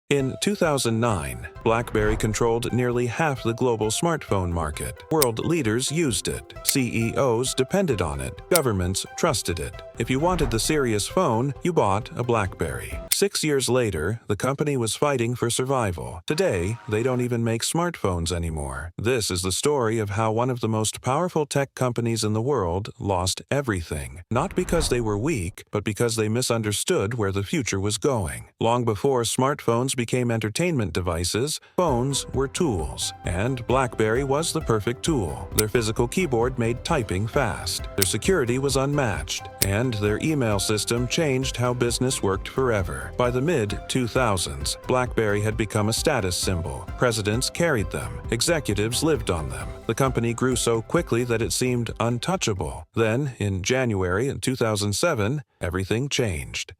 In 2009, BlackBerry controlled nearly half the global smartphone market. World leaders used it. CEOs depended on it. Governments trusted it. If you wanted the serious phone, you bought a BlackBerry. 6 years later, the company was fighting for survival. Today, they don't even make smartphones anymore. This is the story of how one of the most powerful tech companies in the world lost everything. Not because they were weak, but because they misunderstood where the future was going. Long before smartphones became entertainment devices, phones were tools, and BlackBerry was the perfect tool. Their physical keyboard made typing fast, their security was unmatched, and their email system changed how business worked forever. By the mid-2000s, BlackBerry had become a status symbol. Presidents carried them, executives lived on them. The company grew so quickly that it seemed untouchable. Then, in January 2007, everything changed.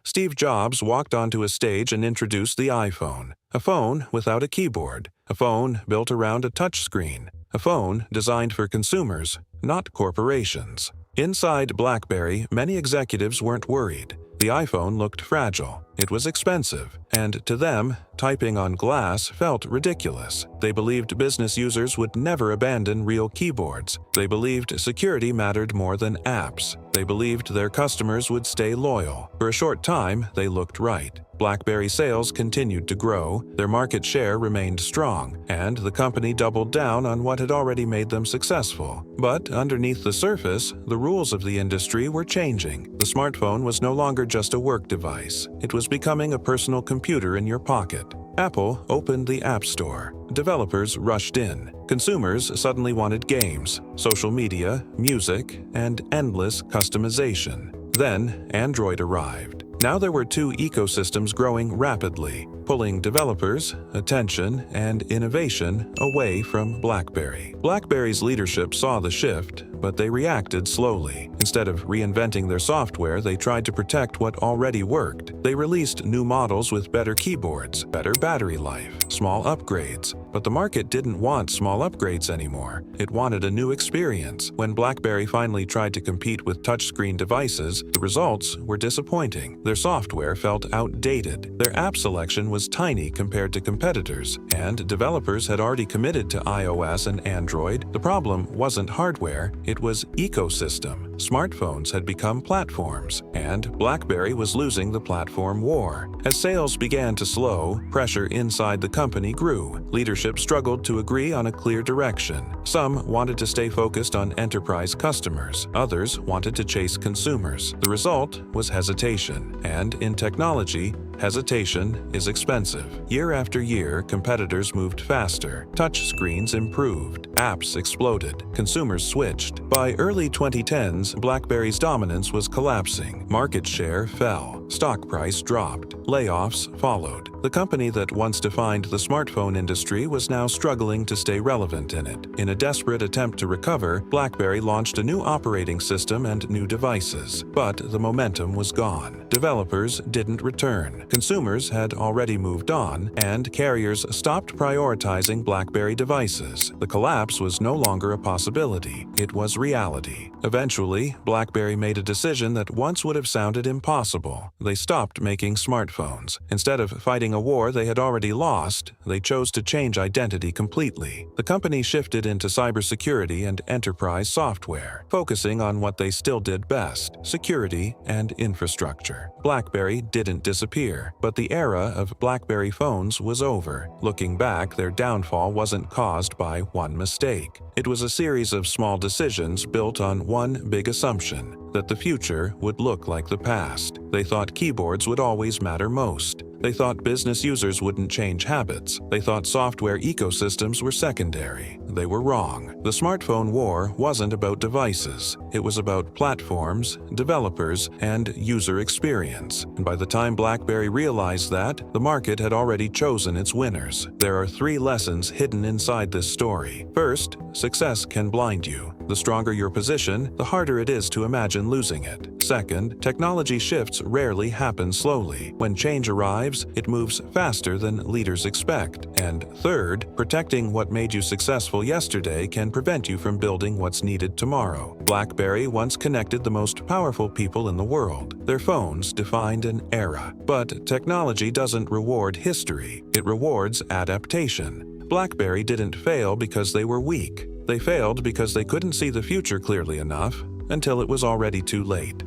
Steve Jobs walked onto a stage and introduced the iPhone, a phone without a keyboard, a phone built around a touchscreen, a phone designed for consumers, not corporations. Inside BlackBerry, many executives weren't worried. The iPhone looked fragile. It was expensive, and to them, typing on glass felt ridiculous. They believed business users would never abandon real keyboards. They believed security mattered more than apps. They believed their customers would stay loyal. For a short time, they looked right. BlackBerry sales continued to grow, their market share remained strong, and the company doubled down on what had already made them successful. But underneath the surface, the rules of the industry were changing. The smartphone was no longer just a work device. It was becoming a personal computer in your pocket. Apple opened the App Store. Developers rushed in. Consumers suddenly wanted games, social media, music, and endless customization. Then, Android arrived. Now there were two ecosystems growing rapidly, pulling developers, attention, and innovation away from BlackBerry. BlackBerry's leadership saw the shift, but they reacted slowly. Instead of reinventing their software, they tried to protect what already worked. They released new models with better keyboards, better battery life, small upgrades. But the market didn't want small upgrades anymore. It wanted a new experience. When BlackBerry finally tried to compete with touchscreen devices, the results were disappointing. Their software felt outdated. Their app selection was tiny compared to competitors, and developers had already committed to iOS and Android. The problem wasn't hardware, it was ecosystem. Smartphones had become platforms, and BlackBerry was losing the platform war. As sales began to slow, pressure inside the company grew. Leadership struggled to agree on a clear direction. Some wanted to stay focused on enterprise customers. Others wanted to chase consumers. The result was hesitation. And in technology, hesitation is expensive. Year after year, competitors moved faster. Touchscreens improved. Apps exploded. Consumers switched. By early 2010s, BlackBerry's dominance was collapsing. Market share fell. Stock price dropped. Layoffs followed. The company that once defined the smartphone industry was now struggling to stay relevant in it. In a desperate attempt to recover, BlackBerry launched a new operating system and new devices. But the momentum was gone. Developers didn't return. Consumers had already moved on, and carriers stopped prioritizing BlackBerry devices. The collapse was no longer a possibility. It was reality. Eventually, BlackBerry made a decision that once would have sounded impossible. They stopped making smartphones. Instead of fighting a war they had already lost, they chose to change identity completely. The company shifted into cybersecurity and enterprise software, focusing on what they still did best: security and infrastructure. BlackBerry didn't disappear, but the era of BlackBerry phones was over. Looking back, their downfall wasn't caused by one mistake. It was a series of small decisions built on one big assumption: that the future would look like the past. They thought keyboards would always matter most. They thought business users wouldn't change habits. They thought software ecosystems were secondary. They were wrong. The smartphone war wasn't about devices. It was about platforms, developers, and user experience. And by the time BlackBerry realized that, the market had already chosen its winners. There are 3 lessons hidden inside this story. First, success can blind you. The stronger your position, the harder it is to imagine losing it. Second, technology shifts rarely happen slowly. When change arrives, it moves faster than leaders expect. And third, protecting what made you successful yesterday can prevent you from building what's needed tomorrow. BlackBerry once connected the most powerful people in the world. Their phones defined an era. But technology doesn't reward history, it rewards adaptation. BlackBerry didn't fail because they were weak. They failed because they couldn't see the future clearly enough until it was already too late.